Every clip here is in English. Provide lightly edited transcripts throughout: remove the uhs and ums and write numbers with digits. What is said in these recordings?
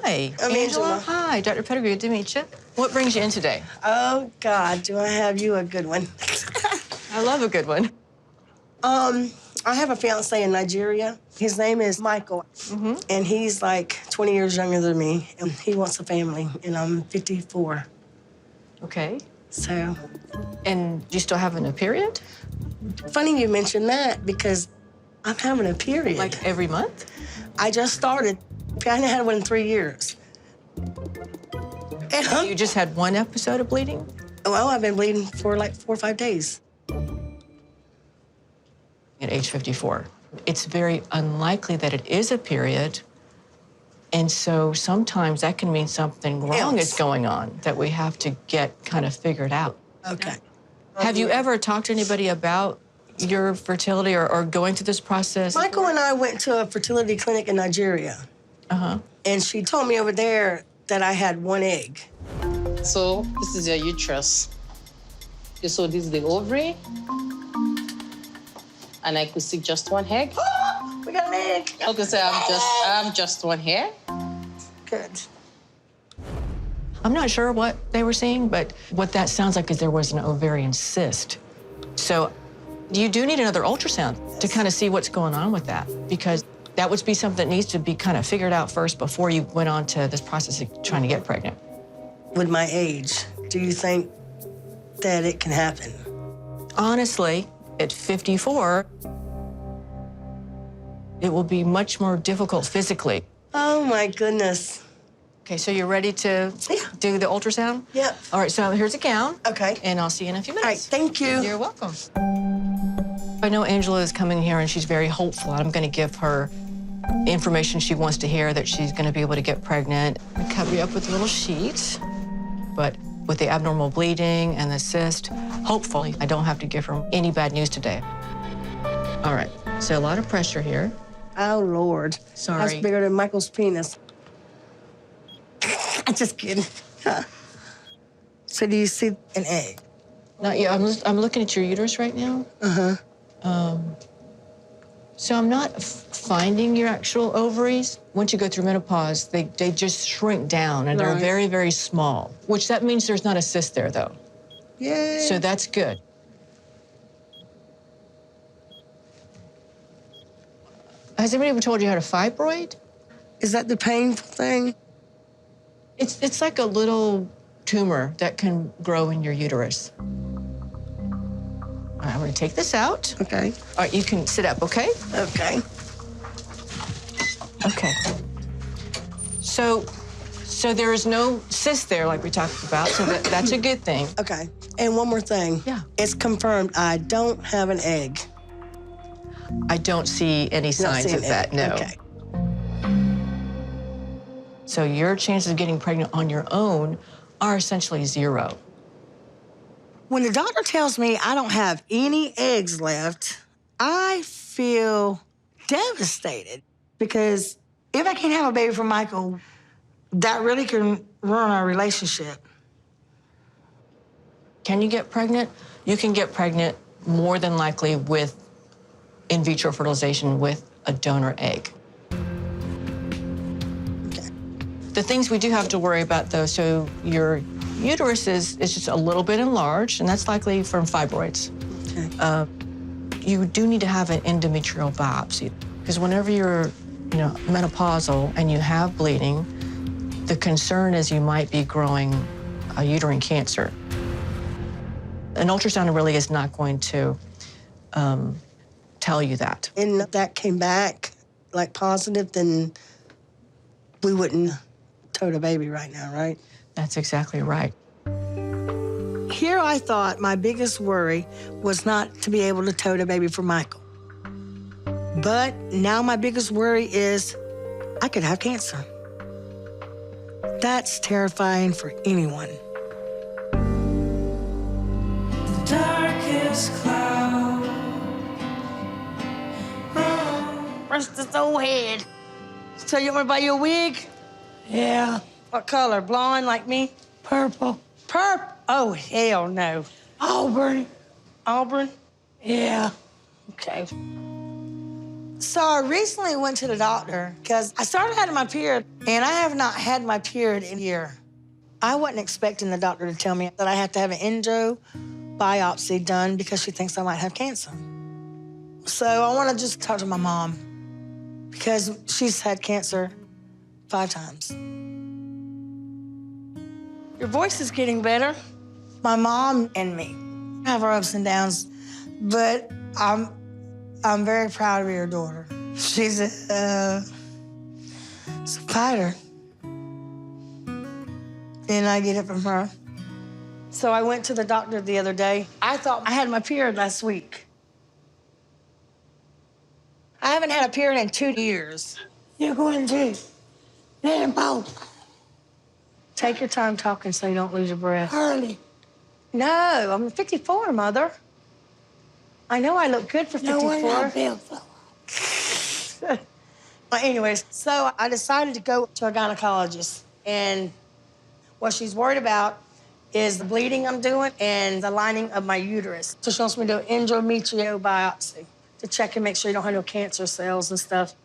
Hi. I'm Angela. Hi, Dr. Pettigrew, good to meet you. What brings you in today? Oh, God, do I have you a good one? I love a good one. I have a fiance in Nigeria. His name is Michael, and he's like 20 years younger than me, and he wants a family, and I'm 54. Okay. So, And do you still having a period? funny you mentioned that because I'm having a period. Like every month? I just started. I hadn't had one in 3 years. And You just had one episode of bleeding? well, I've been bleeding for like 4 or 5 days. At age 54. It's very unlikely that it is a period. And so sometimes that can mean something wrong is going on that we have to get kind of figured out. Okay. Have you ever talked to anybody about your fertility or going through this process? Michael and I went to a fertility clinic in Nigeria. And she told me over there that I had one egg. So this is your uterus. So this is the ovary. And I could see just one egg. We got an egg. Okay, so I'm just one here. Good. I'm not sure what they were seeing, but what that sounds like is there was an ovarian cyst. So you do need another ultrasound to kind of see what's going on with that, because that would be something that needs to be kind of figured out first before you went on to this process of trying to get pregnant. With my age, do you think that it can happen? Honestly, at 54, it will be much more difficult physically. Oh, my goodness. Okay, so you're ready to do the ultrasound? Yep. All right, so here's a gown. Okay. And I'll see you in a few All right, minutes. thank you. You're welcome. I know Angela is coming here and she's very hopeful. I'm going to give her information she wants to hear, that she's going to be able to get pregnant. I cover you up with a little sheet, but with the abnormal bleeding and the cyst, hopefully I don't have to give her any bad news today. All right, so a lot of pressure here. Oh, Lord. Sorry. That's bigger than Michael's penis. I'm just kidding. So do you see an egg? Not yet. I'm looking at your uterus right now. So I'm not finding your actual ovaries. Once you go through menopause, they just shrink down and they're very, very small, which that means there's not a cyst there, though. Yeah. So that's good. Has anybody ever told you how to fibroid? Is that the painful thing? It's like a little tumor that can grow in your uterus. All right, I'm gonna take this out. Okay. All right, you can sit up, okay? Okay. Okay. So there is no cyst there like we talked about, so that's a good thing. Okay. And one more thing. Yeah. It's confirmed I don't have an egg. I don't see any signs of that, no. Okay. So your chances of getting pregnant on your own are essentially zero. When the doctor tells me I don't have any eggs left, I feel devastated because if I can't have a baby for Michael, that really can ruin our relationship. Can you get pregnant? You can get pregnant more than likely with in vitro fertilization with a donor egg. Okay. The things we do have to worry about, though, so your uterus is just a little bit enlarged, and that's likely from fibroids. Okay. You do need to have an endometrial biopsy, because whenever you're, menopausal and you have bleeding, the concern is you might be growing a uterine cancer. An ultrasound really is not going to tell you that. And if that came back like positive, then we wouldn't tote a baby right now, right? That's exactly right. Here I thought my biggest worry was not to be able to tote a baby for Michael. But now my biggest worry is I could have cancer. That's terrifying for anyone. Darkest cloud. Rest his old head. So you want me to buy you a wig? Yeah. What color? Blonde like me? Purple. Purple? Oh, hell no. Auburn. Auburn? Yeah. Okay. So I recently went to the doctor because I started having my period, and I have not had my period in a year. I wasn't expecting the doctor to tell me that I have to have an endo biopsy done because she thinks I might have cancer. So I want to just talk to my mom because she's had cancer 5 times. Your voice is getting better. My mom and me have our ups and downs, but I'm very proud of your daughter. She's a fighter. And I get it from her. So I went to the doctor the other day. I thought I had my period last week. I haven't had a period in 2 years. You're going to menopause Take your time talking so you don't lose your breath. early. No, I'm 54, Mother. I know I look good for 54. No one I feel so. But anyways, so I decided to go to a gynecologist. And what she's worried about is the bleeding I'm doing and the lining of my uterus. So she wants me to do an endometrial biopsy to check and make sure you don't have no cancer cells and stuff.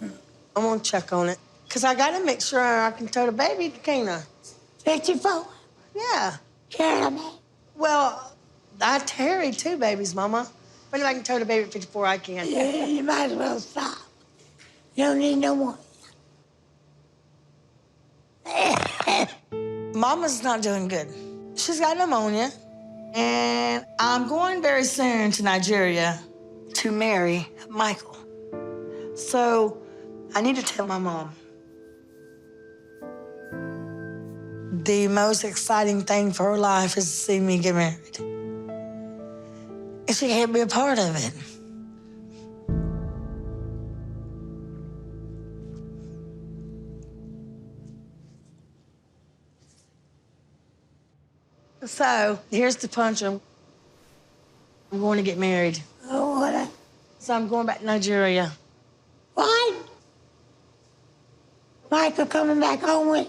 I'm gonna check on it. Because I gotta make sure I can tote a baby, can't I? 54. Yeah. Carry a baby. Well, I carried 2 babies, Mama. But if I can tote a baby at 54, I can. Yeah, you might as well stop. You don't need no more. Mama's not doing good. She's got pneumonia. And I'm going very soon to Nigeria to marry Michael. So I need to tell my mom. The most exciting thing for her life is to see me get married. And she can't be a part of it. So here's the punch. I'm going to get married. Oh, what? So I'm going back to Nigeria. What? Michael coming back home with?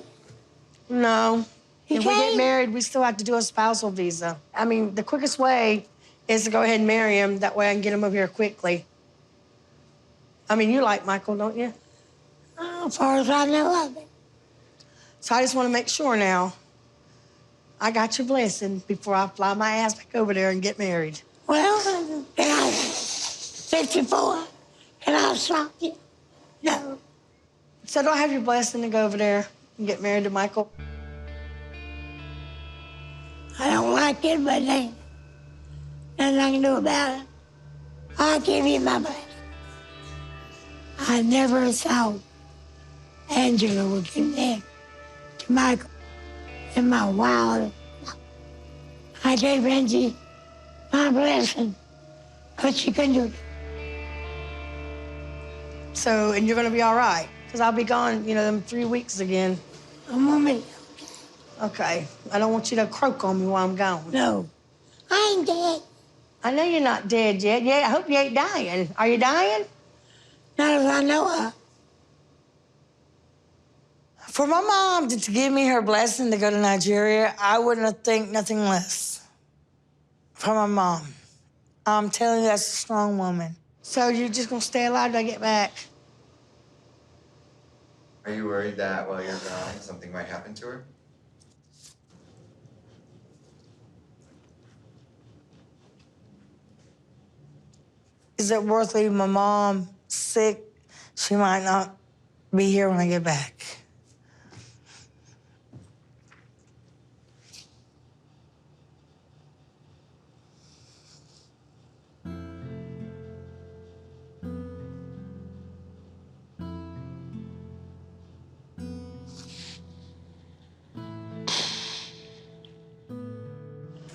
No. He If we get can't? married, we still have to do a spousal visa. I mean, the quickest way is to go ahead and marry him. That way I can get him over here quickly. I mean, you like Michael, don't you? Oh, as far as I know of it. So I just want to make sure now I got your blessing before I fly my ass back over there and get married. Well, can I, 54, can I stop you? No. So do I have your blessing to go over there and get married to Michael? I don't like it, but ain't nothing I can do about it. I'll give you my blessing. I never thought Angela would get married to Michael in my wild. I gave Angie my blessing, but she couldn't do it. So, and you're going to be all right? Because I'll be gone, them 3 weeks again. I'm gonna be Okay. I don't want you to croak on me while I'm gone. no. I ain't dead. I know you're not dead yet. Yeah, I hope you ain't dying. Are you dying? Not as I know of. For my mom to give me her blessing to go to Nigeria, I wouldn't think nothing less. For my mom. I'm telling you, that's a strong woman. So you're just gonna stay alive till I get back? Are you worried that while you're gone, something might happen to her? Is it worth leaving my mom sick? She might not be here when I get back.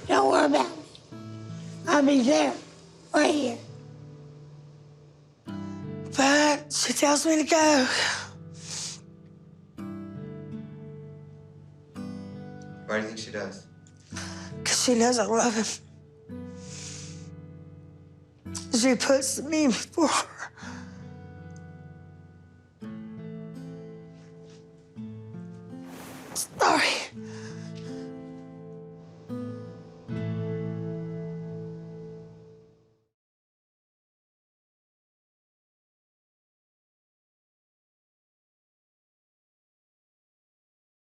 Don't worry about me. I'll be there, right here. But she tells me to go. Why do you think she does? Because she knows I love him. She puts me before her. Sorry.